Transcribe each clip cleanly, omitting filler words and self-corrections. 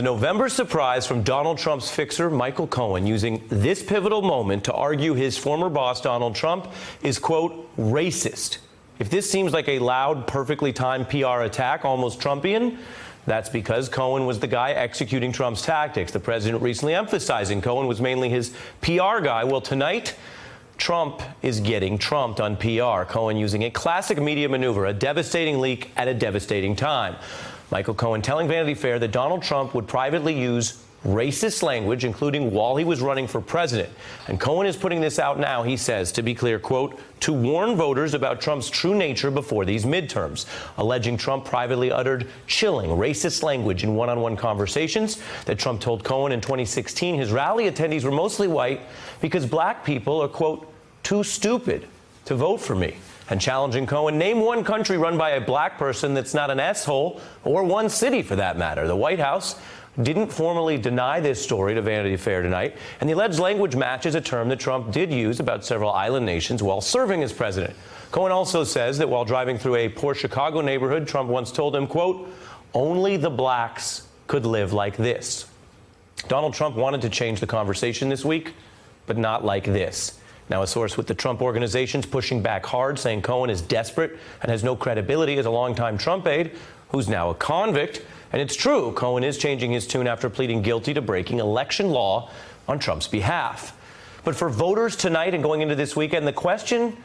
November surprise from Donald Trump's fixer, Michael Cohen, using this pivotal moment to argue his former boss, Donald Trump, is, quote, racist. If this seems like a loud, perfectly timed PR attack, almost Trumpian, that's because Cohen was the guy executing Trump's tactics. The president recently emphasizing Cohen was mainly his PR guy. Well, tonight, Trump is getting trumped on PR. Cohen using a classic media maneuver, a devastating leak at a devastating time. Michael Cohen telling Vanity Fair that Donald Trump would privately use racist language, including while he was running for president. And Cohen is putting this out now, he says, to be clear, quote, to warn voters about Trump's true nature before these midterms, alleging Trump privately uttered chilling racist language in one-on-one conversations that Trump told Cohen in 2016 his rally attendees were mostly white because black people are, quote, too stupid to vote for me. And challenging Cohen, name one country run by a black person that's not an S-hole, or one city for that matter. The White House didn't formally deny this story to Vanity Fair tonight, and the alleged language matches a term that Trump did use about several island nations while serving as president. Cohen also says that while driving through a poor Chicago neighborhood, Trump once told him, quote, only the blacks could live like this. Donald Trump wanted to change the conversation this week, but not like this. Now, a source with the Trump organization's pushing back hard, saying Cohen is desperate and has no credibility as a longtime Trump aide who's now a convict. And it's true, Cohen is changing his tune after pleading guilty to breaking election law on Trump's behalf. But for voters tonight and going into this weekend, the question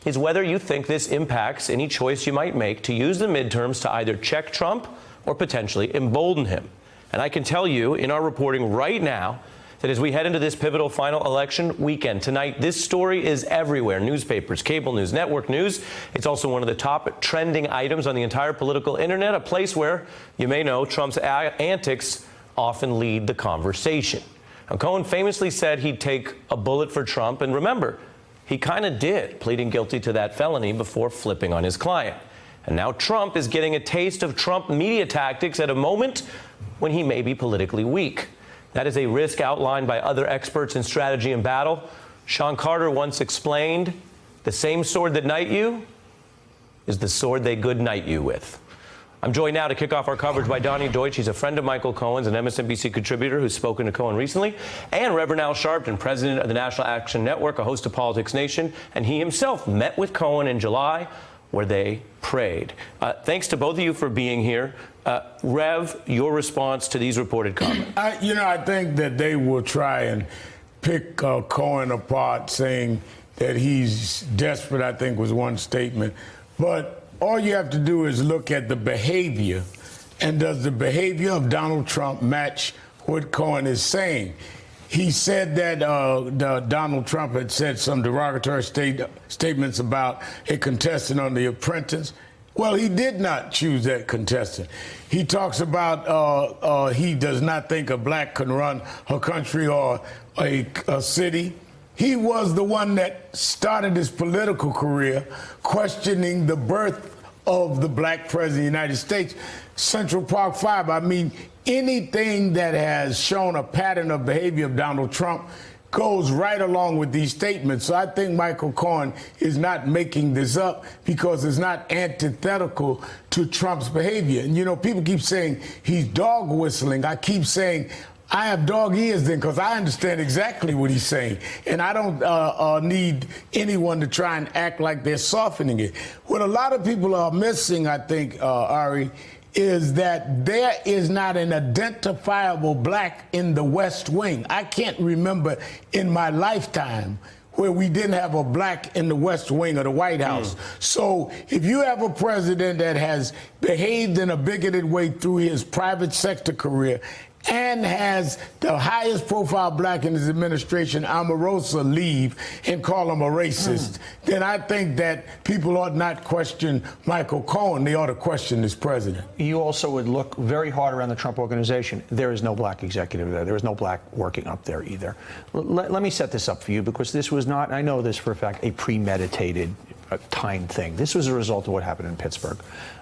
is whether you think this impacts any choice you might make to use the midterms to either check Trump or potentially embolden him. And I can tell you in our reporting right now that as we head into this pivotal final election weekend tonight, this story is everywhere. Newspapers, cable news, network news. It's also one of the top trending items on the entire political internet, a place where, you may know, Trump's antics often lead the conversation. Now, Cohen famously said he'd take a bullet for Trump, and remember, he kind of did, pleading guilty to that felony before flipping on his client. And now Trump is getting a taste of Trump media tactics at a moment when he may be politically weak. That is a risk outlined by other experts in strategy and battle. Sean Carter once explained, the same sword that knight you is the sword they good night you with. I'm joined now to kick off our coverage by Donnie Deutsch. He's a friend of Michael Cohen's, an MSNBC contributor who's spoken to Cohen recently, and Reverend Al Sharpton, president of the National Action Network, a host of Politics Nation, and he himself met with Cohen in July, where they prayed. Thanks to both of you for being here. Rev, your response to these reported comments? I think that they will try and pick Cohen apart, saying that he's desperate, I think was one statement. But all you have to do is look at the behavior. And does the behavior of Donald Trump match what Cohen is saying? He said that Donald Trump had said some derogatory statements about a contestant on The Apprentice. Well, he did not choose that contestant. He talks about he does not think a black can run a country or a city. He was the one that started his political career questioning the birth of the black president of the United States. Central Park 5, I mean, anything that has shown a pattern of behavior of Donald Trump goes right along with these statements. So I think Michael Cohen is not making this up because it's not antithetical to Trump's behavior. And, people keep saying he's dog whistling. I keep saying I have dog ears then because I understand exactly what he's saying. And I don't need anyone to try and act like they're softening it. What a lot of people are missing, I think, Ari, is that there is not an identifiable black in the West Wing. I can't remember in my lifetime where we didn't have a black in the West Wing of the White House. So if you have a president that has behaved in a bigoted way through his private sector career and has the highest profile black in his administration, Omarosa, leave and call him a racist, then I think that people ought not question Michael Cohen. They ought to question this president. You also would look very hard around the Trump organization. There is no black executive there. There is no black working up there either. Let me set this up for you because this was not, I know this for a fact, a premeditated timed thing. This was a result of what happened in Pittsburgh.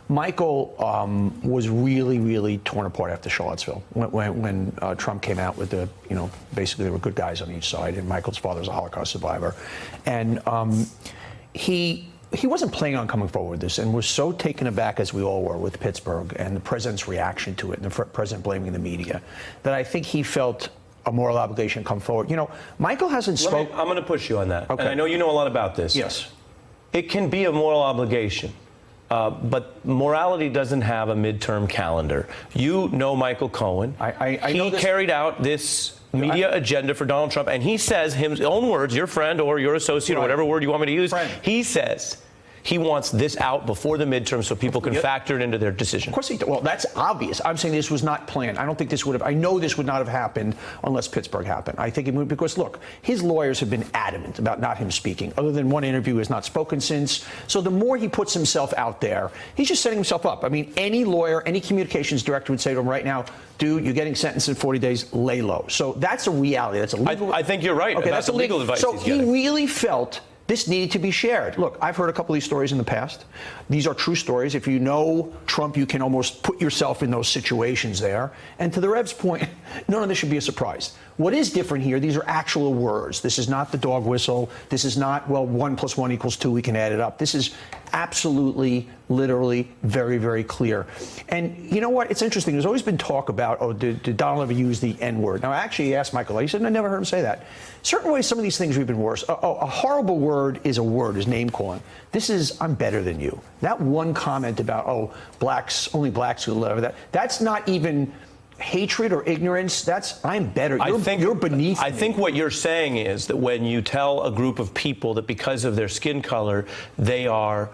Michael was really, really torn apart after Charlottesville when Trump came out with the, basically there were good guys on each side, and Michael's father was a Holocaust survivor. And he he wasn't planning on coming forward with this, and was so taken aback, as we all were, with Pittsburgh and the president's reaction to it, and the president blaming the media, that I think he felt a moral obligation to come forward. You know, Michael hasn't spoken. I'm going to push you on that. Okay. And I know you know a lot about this. Yes. It can be a moral obligation. But morality doesn't have a midterm calendar. You know Michael Cohen. I he know this. carried out this media agenda for Donald Trump, and he says, his own words, your friend or your associate or whatever word you want me to use, he says he wants this out before the midterm so people can factor it into their decision. Of course he does. Well, that's obvious. I'm saying this was not planned. I don't think this would have. I know this would not have happened unless Pittsburgh happened. I think it would, because look, his lawyers have been adamant about not him speaking. Other than one interview, he has not spoken since. So the more he puts himself out there, he's just setting himself up. I mean, any lawyer, any communications director would say to him right now, dude, you're getting sentenced in 40 days, lay low. So that's a reality. That's a legal. I think you're right okay, about that's the legal advice So he's he getting. really felt this needed to be shared. Look, I've heard a couple of these stories in the past. These are true stories. If you know Trump, you can almost put yourself in those situations there. And to the Rev's point, none of this should be a surprise. What is different here, these are actual words. This is not the dog whistle. This is not, well, 1 + 1 = 2, we can add it up. This is absolutely, literally, very, very clear. And you know what? It's interesting. There's always been talk about, oh, did Donald ever use the N-word? Now, I actually asked Michael, he said, I never heard him say that. Certain ways, some of these things have been worse. A horrible word is a word, is name calling. This is, I'm better than you. That one comment about, oh, blacks, only blacks who live, that's not even hatred or ignorance. That's, I'm better. You're beneath me. I think what you're saying is that when you tell a group of people that because of their skin color, they are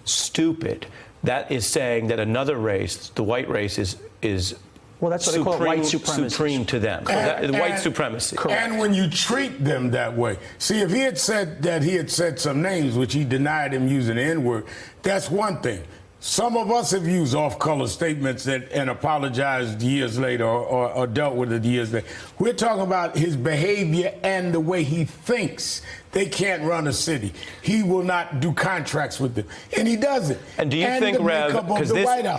stupid, that is saying that another race, the white race, is well, that's what they call it, white supremacy. Supreme to them. White supremacy. And when you treat them that way. See, if he had said that he had said some names, which he denied him using the N-word, that's one thing. Some of us have used off-color statements and apologized years later or dealt with it years later. We're talking about his behavior and the way he thinks. They can't run a city. He will not do contracts with them. And he does it. And do you think, Rev, because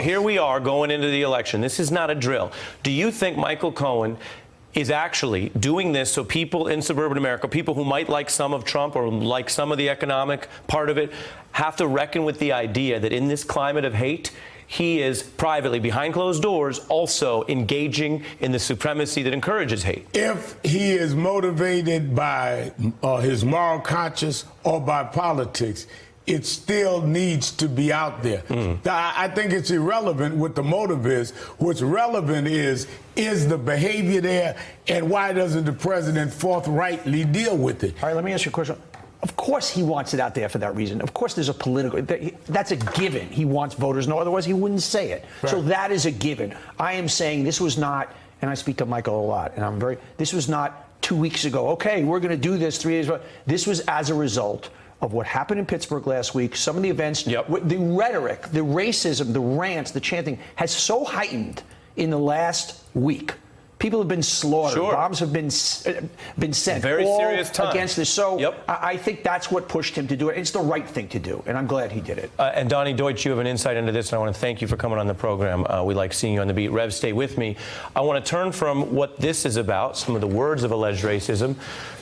here we are going into the election, this is not a drill. Do you think Michael Cohen is actually doing this so people in suburban America, people who might like some of Trump or like some of the economic part of it, have to reckon with the idea that in this climate of hate, he is privately, behind closed doors, also engaging in the supremacy that encourages hate? If he is motivated by his moral conscience or by politics, it still needs to be out there. I think it's irrelevant what the motive is. What's relevant is the behavior there, and why doesn't the president forthrightly deal with it? All right, let me ask you a question. Of course he wants it out there for that reason. Of course there's a political, that's a given. He wants voters to know, otherwise he wouldn't say it. Right. So that is a given. I am saying this was not, and I speak to Michael a lot, and this was not 2 weeks ago, okay, we're going to do this 3 days ago. This was as a result of what happened in Pittsburgh last week, some of the events, the rhetoric, the racism, the rants, the chanting has so heightened in the last week. People have been slaughtered. Sure. Bombs have been sent. Very all serious time against this. So I think that's what pushed him to do it. It's the right thing to do, and I'm glad he did it. And Donnie Deutsch, you have an insight into this, and I want to thank you for coming on the program. We like seeing you on the beat. Rev, stay with me. I want to turn from what this is about, some of the words of alleged racism,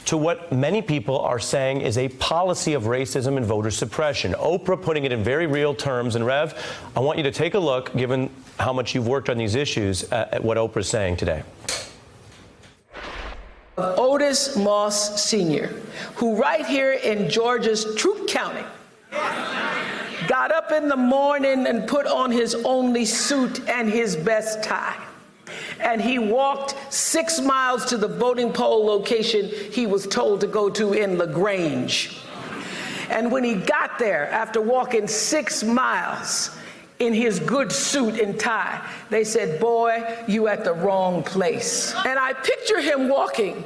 to what many people are saying is a policy of racism and voter suppression. Oprah putting it in very real terms. And Rev, I want you to take a look, given how much you've worked on these issues, at what Oprah's saying today. Otis Moss Sr., who right here in Georgia's Troup County got up in the morning and put on his only suit and his best tie. And he walked 6 miles to the voting poll location he was told to go to in LaGrange. And when he got there, after walking 6 miles in his good suit and tie, they said, boy, you at the wrong place. And I picture him walking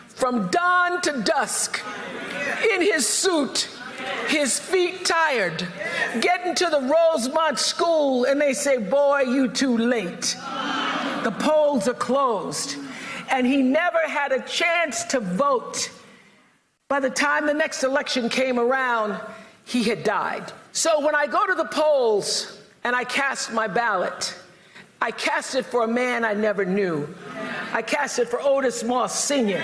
from dawn to dusk in his suit, his feet tired, getting to the Rosemont school, and they say, boy, you too late. The polls are closed. And he never had a chance to vote. By the time the next election came around, he had died. So when I go to the polls and I cast my ballot, I cast it for a man I never knew. I cast it for Otis Moss Sr.,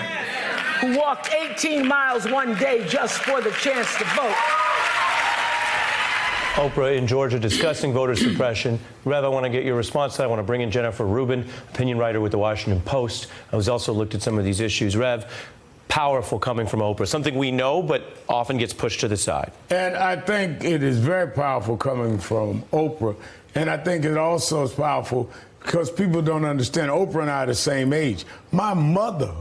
who walked 18 miles one day just for the chance to vote. Oprah in Georgia discussing voter suppression. Rev, I want to get your response to that. I want to bring in Jennifer Rubin, opinion writer with the Washington Post, who's also looked at some of these issues. Rev, powerful coming from Oprah, something we know but often gets pushed to the side. And I think it is very powerful coming from Oprah. And I think it also is powerful because people don't understand. Oprah and I are the same age. My mother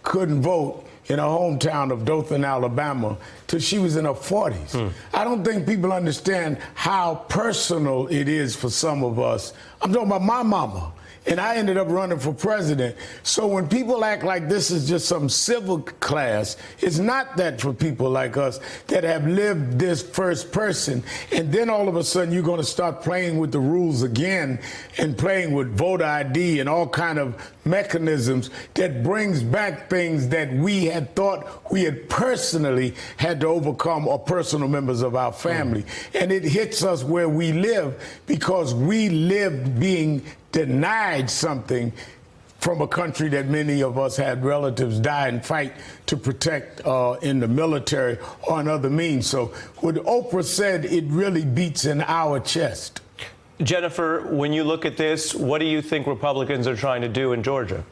couldn't vote in her hometown of Dothan, Alabama, till she was in her 40s. I don't think people understand how personal it is for some of us. I'm talking about my mama. And I ended up running for president. So when people act like this is just some civil class, it's not that for people like us that have lived this first person. And then all of a sudden you're going to start playing with the rules again and playing with voter ID and all kind of mechanisms that brings back things that we had thought we had personally had to overcome, or personal members of our family. And it hits us where we live because we lived being denied something from a country that many of us had relatives die and fight to protect in the military or in other means. So what Oprah said, it really beats in our chest. Jennifer, when you look at this, what do you think Republicans are trying to do in Georgia?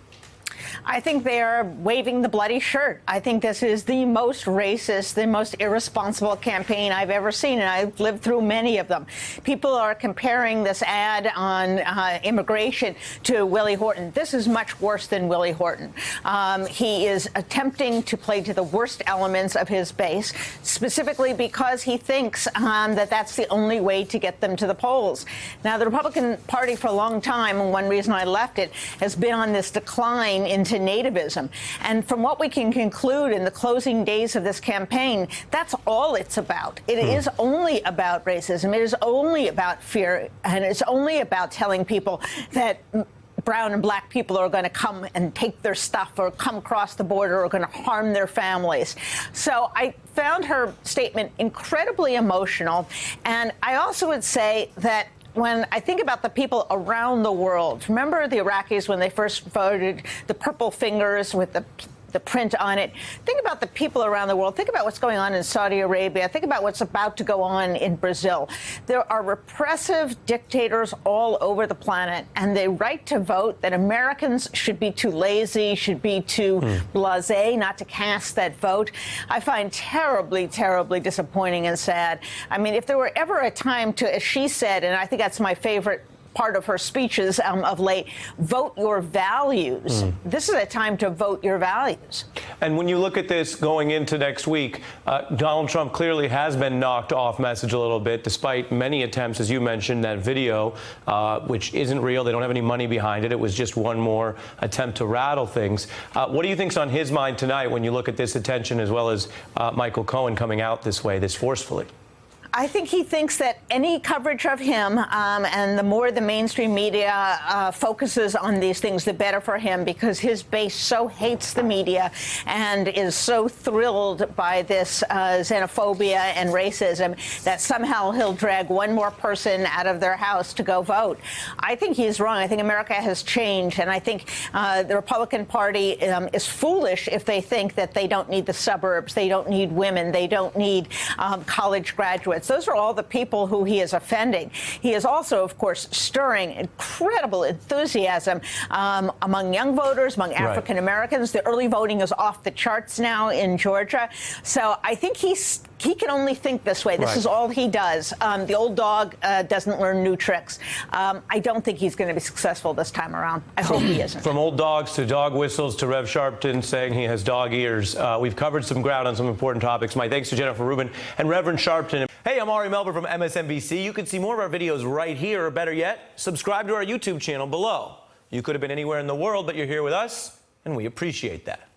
I think they are waving the bloody shirt. I think this is the most racist, the most irresponsible campaign I've ever seen, and I've lived through many of them. People are comparing this ad on immigration to Willie Horton. This is much worse than Willie Horton. He is attempting to play to the worst elements of his base, specifically because he thinks that that's the only way to get them to the polls. Now, the Republican Party for a long time, and one reason I left it, has been on this decline into nativism. And from what we can conclude in the closing days of this campaign, that's all it's about. It is only about racism. It is only about fear. And it's only about telling people that brown and black people are going to come and take their stuff or come across the border or going to harm their families. So I found her statement incredibly emotional. And I also would say that when I think about the people around the world, remember the Iraqis when they first voted, the purple fingers with the print on it. Think about the people around the world. Think about what's going on in Saudi Arabia. Think about what's about to go on in Brazil. There are repressive dictators all over the planet, and the right to vote, that Americans should be too lazy, should be too blasé not to cast that vote, I find terribly, terribly disappointing and sad. I mean, if there were ever a time to, as she said, and I think that's my favorite part of her speeches of late, vote your values. This is a time to vote your values. And when you look at this going into next week, Donald Trump clearly has been knocked off message a little bit, despite many attempts, as you mentioned, that video, which isn't real. They don't have any money behind it. It was just one more attempt to rattle things. What do you think's on his mind tonight when you look at this attention, as well as Michael Cohen coming out this way, this forcefully? I think he thinks that any coverage of him and the more the mainstream media focuses on these things, the better for him, because his base so hates the media and is so thrilled by this xenophobia and racism that somehow he'll drag one more person out of their house to go vote. I think he's wrong. I think America has changed, and I think the Republican Party is foolish if they think that they don't need the suburbs, they don't need women, they don't need college graduates. Those are all the people who he is offending. He is also, of course, stirring incredible enthusiasm among young voters, among African Americans. The early voting is off the charts now in Georgia. So I think he can only think this way. This is all he does. The old dog doesn't learn new tricks. I don't think he's going to be successful this time around. I hope he isn't. From old dogs to dog whistles to Rev Sharpton saying he has dog ears, we've covered some ground on some important topics. My thanks to Jennifer Rubin and Reverend Sharpton. Hey, I'm Ari Melber from MSNBC. You can see more of our videos right here, or better yet, subscribe to our YouTube channel below. You could have been anywhere in the world, but you're here with us, and we appreciate that.